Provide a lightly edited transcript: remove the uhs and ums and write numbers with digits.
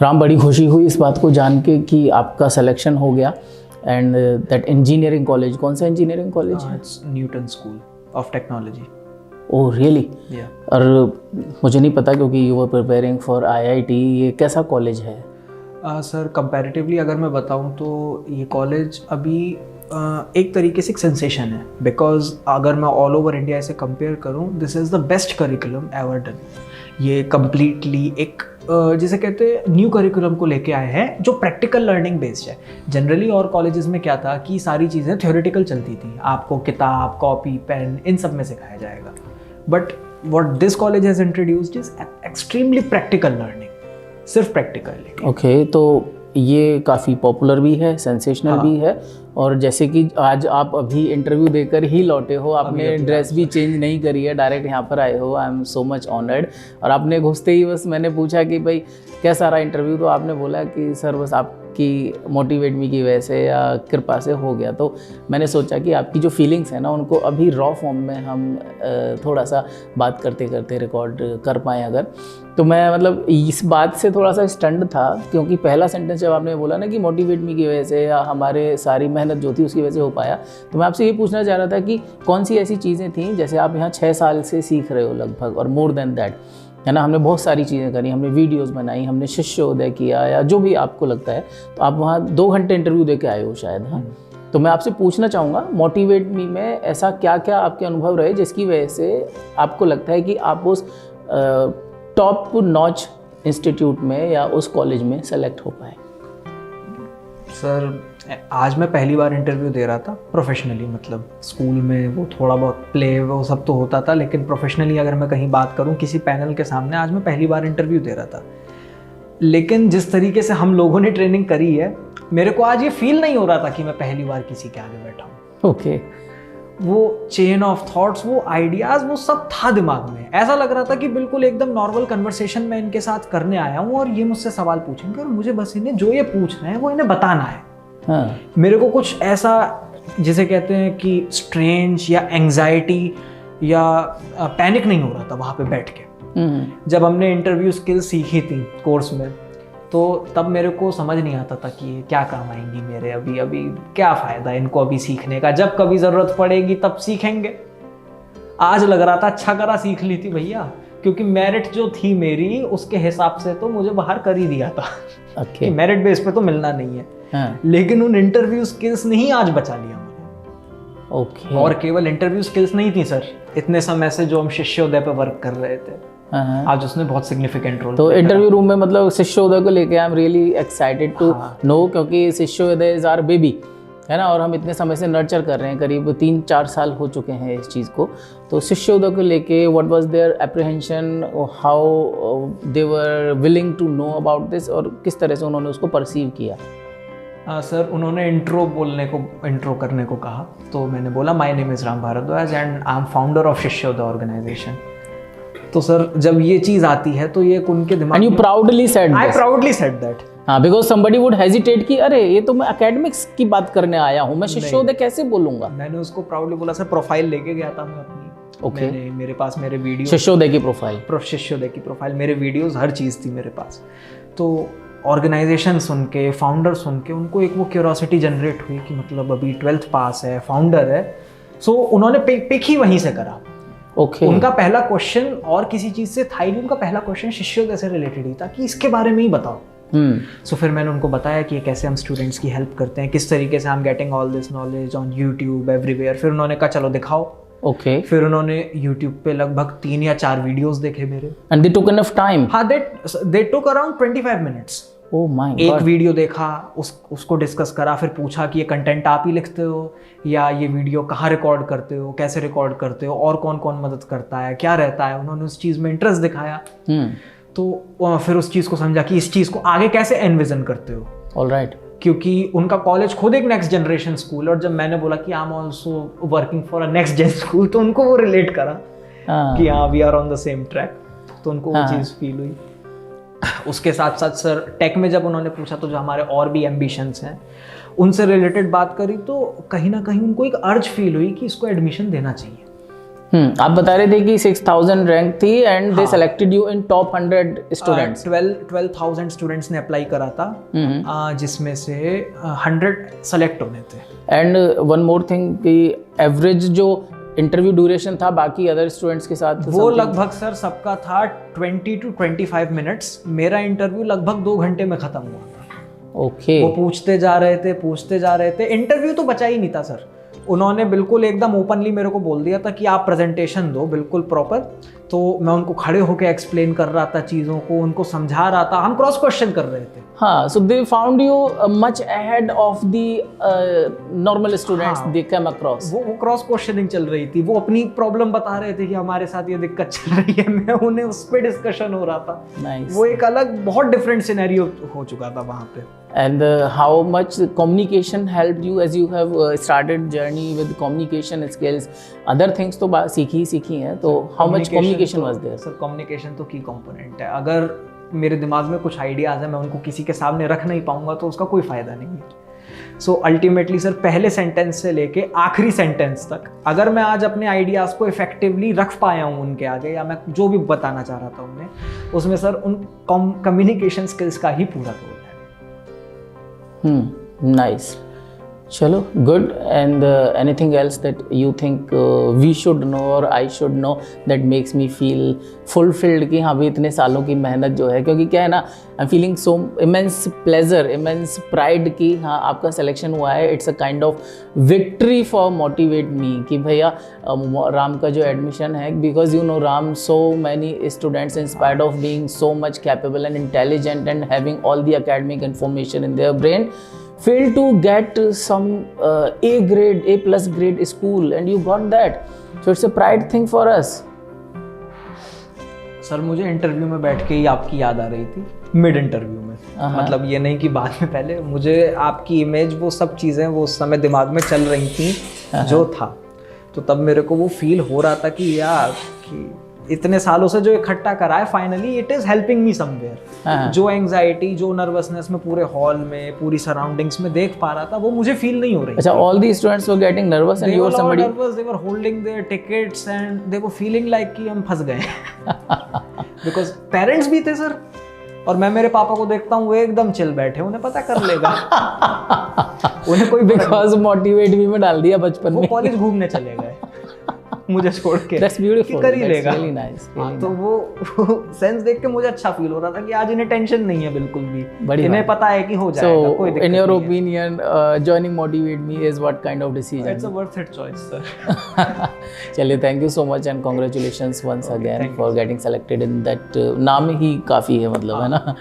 राम, बड़ी खुशी हुई इस बात को जान के कि आपका सिलेक्शन हो गया एंड दैट इंजीनियरिंग कॉलेज, कौन सा इंजीनियरिंग कॉलेज है? It's Newton school of technology. Oh really? या और मुझे नहीं पता क्योंकि you were preparing for IIT, ये कैसा कॉलेज है? सर कंपैरेटिवली अगर मैं बताऊं तो ये कॉलेज अभी एक तरीके से एक सेंसेशन है, बिकॉज अगर मैं ऑल ओवर इंडिया इसे कंपेयर करूं, this is the best curriculum ever done. ये कम्प्लीटली एक जिसे कहते हैं न्यू करिकुलम को लेके आए हैं जो प्रैक्टिकल लर्निंग बेस्ड है। जनरली और कॉलेजेस में क्या था कि सारी चीज़ें थ्योरेटिकल चलती थी, आपको किताब, कॉपी, पेन इन सब में सिखाया जाएगा, but what this college has introduced is extremely practical learning, सिर्फ प्रैक्टिकल। ओके, तो ये काफ़ी पॉपुलर भी है, सेंसेशनल भी है, और जैसे कि आज आप अभी इंटरव्यू देकर ही लौटे हो, आपने ड्रेस भी चेंज नहीं करी है, डायरेक्ट यहाँ पर आए हो। I am so much honoured. और आपने घुसते ही बस मैंने पूछा कि भाई कैसा रहा इंटरव्यू, तो आपने बोला कि सर बस आपकी मोटिवेट मी की वजह से या कृपा से हो गया। तो मैंने सोचा कि आपकी जो फीलिंग्स हैं ना उनको अभी रॉ फॉर्म में हम थोड़ा सा बात करते करते रिकॉर्ड कर पाएँ अगर। तो मैं मतलब इस बात से थोड़ा सा स्टन्ड था क्योंकि पहला सेंटेंस जब आपने बोला ना कि मोटिवेट मी की वजह से या हमारे सारी मेहनत जो थी उसकी वजह से हो पाया, तो मैं आपसे ये पूछना चाह रहा था कि कौन सी ऐसी चीज़ें थी, जैसे आप यहाँ 6 साल से सीख रहे हो लगभग और मोर देन दैट, है ना, हमने बहुत सारी चीज़ें करी, हमने वीडियोस बनाई, हमने शिष्योदय किया या जो भी आपको लगता है, तो आप वहाँ 2 घंटे इंटरव्यू दे के आए हो शायद। हाँ, तो मैं आपसे पूछना चाहूँगा मोटिवेट मी में ऐसा क्या क्या आपके अनुभव रहे जिसकी वजह से आपको लगता है कि आप उस टॉप नॉच इंस्टीट्यूट में या उस कॉलेज में सेलेक्ट हो पाए? सर आज मैं पहली बार इंटरव्यू दे रहा था प्रोफेशनली, मतलब स्कूल में वो थोड़ा बहुत प्ले वो सब तो होता था, लेकिन प्रोफेशनली अगर मैं कहीं बात करूं किसी पैनल के सामने, आज मैं पहली बार इंटरव्यू दे रहा था। लेकिन जिस तरीके से हम लोगों ने ट्रेनिंग करी है, मेरे को आज ये फील नहीं हो रहा था कि मैं पहली बार किसी के आगे बैठा हूँ। ओके, वो चेन ऑफ थॉट्स, वो आइडियाज़, वो सब था दिमाग में। ऐसा लग रहा था कि बिल्कुल एकदम नॉर्मल कन्वर्सेशन में इनके साथ करने आया हूँ और ये मुझसे सवाल पूछेंगे और मुझे बस इन्हें जो ये पूछ रहे हैं वो इन्हें बताना है। हाँ, मेरे को कुछ ऐसा जिसे कहते हैं कि स्ट्रेंज या एंजाइटी या पैनिक नहीं हो रहा था वहाँ पे बैठ के। जब हमने इंटरव्यू स्किल सीखी थी कोर्स में, तो तब मेरे को समझ नहीं आता था कि ये क्या काम आएंगी मेरे, अभी क्या फ़ायदा इनको अभी सीखने का, जब कभी ज़रूरत पड़ेगी तब सीखेंगे। आज लग रहा था अच्छा करा सीख ली थी भैया, क्योंकि मेरिट जो थी मेरी उसके हिसाब से तो मुझे बाहर कर ही दिया था। ओके, मेरिट बेस पे तो मिलना नहीं है। हाँ, लेकिन उन इंटरव्यू स्किल्स ने ही आज बचा लिया मुझे। ओके, और केवल इंटरव्यू स्किल्स नहीं थी सर, इतने समय से जो हम शिष्योदय पे वर्क कर रहे थे, आज उसने बहुत सिग्निफिकेंट रोल। तो इंटरव्यू रूम में मतलब शिष्योदय को लेके I am really excited to know, क्योंकि शिष्योदय इज आवर बेबी, है ना, और हम इतने समय से नर्चर कर रहे हैं, करीब 3-4 साल हो चुके हैं इस चीज़ को। तो शिष्योदय को लेके what was their apprehension, how they were willing to know about this, और किस तरह से उन्होंने उसको परसीव किया? सर उन्होंने इंट्रो करने को कहा, तो मैंने बोला my name is Ram Bhardwaj and I am founder of Shishyoday organisation. तो सर जब ये चीज़ आती है तो ये उनके दिमाग में, and you proudly said, I proudly said that. हाँ, बिकॉज समबडी वुड हेजिटेट कि अरे ये तो मैं एकेडमिक्स की बात करने आया हूँ, मैं शिष्योदय कैसे बोलूंगा। मैंने उसको प्राउडली बोला सर, प्रोफाइल लेके गया था मैं अपनी। ओके, मेरे पास मेरे वीडियो, शिष्योदय की प्रोफाइल, शिष्योदय की प्रोफाइल, मेरे वीडियोस, हर चीज़ थी मेरे पास। तो ऑर्गेनाइजेशन सुन के, फाउंडर सुन के, उनको एक वो क्यूरोसिटी जनरेट हुई कि मतलब अभी 12th पास है, फाउंडर है, सो उन्होंने पिक ही वहीं से करा। ओके, उनका पहला क्वेश्चन और किसी चीज़ से था ही नहीं, उनका पहला क्वेश्चन शिष्योदय से रिलेटेड ही था कि इसके बारे में ही बताओ। सो फिर मैंने उनको बताया कि कैसे हम स्टूडेंट्स की हेल्प करते हैं, किस तरीके से हम getting all this knowledge on YouTube everywhere. फिर उन्होंने कहा चलो दिखाओ। ओके, फिर उन्होंने यूट्यूब पे लगभग 3 या 4 वीडियोस देखे मेरे। And they took enough time? हाँ, they took around 25 minutes. Oh my god. एक वीडियो देखा, उसको डिस्कस करा, फिर पूछा कि ये कंटेंट आप ही लिखते हो या ये वीडियो कहाँ रिकॉर्ड करते हो, कैसे रिकॉर्ड करते हो, और कौन कौन मदद करता है, क्या रहता है। उन्होंने उस चीज़ में इंटरेस्ट दिखाया। तो फिर उस चीज़ को समझा कि इस चीज़ को आगे कैसे एनविजन करते हो। ऑलराइट, क्योंकि उनका कॉलेज खुद एक नेक्स्ट जनरेशन स्कूल, और जब मैंने बोला कि I am also working for a next gen school, तो उनको वो रिलेट करा कि हाँ we are on the same track. तो उनको वो चीज़ फील हुई। उसके साथ साथ सर टेक में जब उन्होंने पूछा तो जो हमारे और भी एम्बिशंस हैं उनसे रिलेटेड बात करी, तो कहीं ना कहीं उनको एक अर्ज फील हुई कि इसको एडमिशन देना चाहिए। आप बता रहे थे कि 6000 रैंक थी and they selected you in top 100 students. 12,000 students ने अप्लाई करा था, जिसमें से 100 सेलेक्ट होने थे। एंड वन मोर थिंग कि एवरेज जो इंटरव्यू ड्यूरेशन था बाकी अदर स्टूडेंट्स के साथ वो लगभग सर सबका था 20 to 25 मिनट्स। मेरा इंटरव्यू लगभग 2 घंटे में खत्म हुआ था। ओके। वो पूछते जा रहे थे। इंटरव्यू तो बचा ही नहीं था सर। उन्होंने बिल्कुल एकदम ओपनली मेरे को बोल दिया था कि आप प्रेजेंटेशन दो बिल्कुल प्रॉपर। तो मैं उनको खड़े होकर एक्सप्लेन कर रहा था चीज़ों को, उनको समझा रहा था, हम क्रॉस क्वेश्चन कर रहे थे। हाँ, so they found you much ahead of the normal students they come across. वो क्रॉस क्वेश्चनिंग चल रही थी, वो अपनी प्रॉब्लम बता रहे थे कि हमारे साथ ये दिक्कत चल रही है, मैं उन्हें उस पर डिस्कशन हो रहा था। Nice. वो एक अलग बहुत डिफरेंट सिनेरियो हो चुका था वहाँ पे। And how much communication helped you as you have started journey with communication skills? Other things तो सीखी हैं, तो how much communication was there? Sir communication तो की कंपोनेंट है। अगर मेरे दिमाग में कुछ आइडियाज़ हैं, मैं उनको किसी के सामने रख नहीं पाऊंगा तो उसका कोई फ़ायदा नहीं है। सो अल्टीमेटली सर पहले सेंटेंस से लेके आखिरी सेंटेंस तक अगर मैं आज अपने आइडियाज़ को इफेक्टिवली रख पाया हूँ उनके आगे, या मैं जो भी बताना चाह रहा था उन्हें, उसमें सर उन कम्युनिकेशन स्किल्स का ही पूरा रोल है। Nice. चलो, good. And anything else that you think we should know or I should know that makes me feel fulfilled कि हाँ भी इतने सालों की मेहनत जो है, क्योंकि क्या है ना, I'm feeling so immense pleasure, immense pride कि हाँ आपका सिलेक्शन हुआ है। It's a kind of victory for motivate me कि भैया राम का जो एडमिशन है, because you know Ram, so many students in spite of being so much capable and intelligent and having all the academic information in their brain, fail to get some A grade, A+ grade school, and you got that. So it's a pride thing for us. Sir मुझे interview में बैठ के ही आपकी याद आ रही थी, mid interview में। मतलब ये नहीं कि बाद में, पहले मुझे आपकी इमेज, वो सब चीज़ें वो उस समय दिमाग में चल रही थी जो था। तो तब मेरे को वो फील हो रहा था कि यार कि इतने सालों से जो इकट्ठा करा है, finally it is helping me somewhere. जो एंजाइटी, जो नर्वसनेस में पूरे हॉल में, पूरी सराउंडिंग्स में देख पा रहा था, वो मुझे फील नहीं हो रही। अच्छा, all the students were getting nervous and you were somebody nervous, they were holding their tickets and they were feeling like कि हम फंस गए। बिकॉज पेरेंट्स भी थे सर, और मैं मेरे पापा को देखता हूँ वो एकदम चिल बैठे, उन्हें पता कर लेगा। उन्हें कोई बिकॉज मोटिवेट भी में डाल दिया बचपन में, वो कॉलेज घूमने चले गए मुझे छोड़ के। That's beautiful. कर ही लेगा। Really nice. Really तो वो सेंस देख के मुझे अच्छा फील हो रहा था कि आज इन्हें टेंशन नहीं है बिल्कुल भी, बड़ी इन्हें पता है कि हो जाएगा, कोई दिक्कत in your नहीं है। opinion, joining Motivate Me is what kind of decision? It's a worth it choice, sir. चलिए, thank you so much and congratulations once again thank for getting selected in that. नाम ही काफ़ी है, मतलब है ना।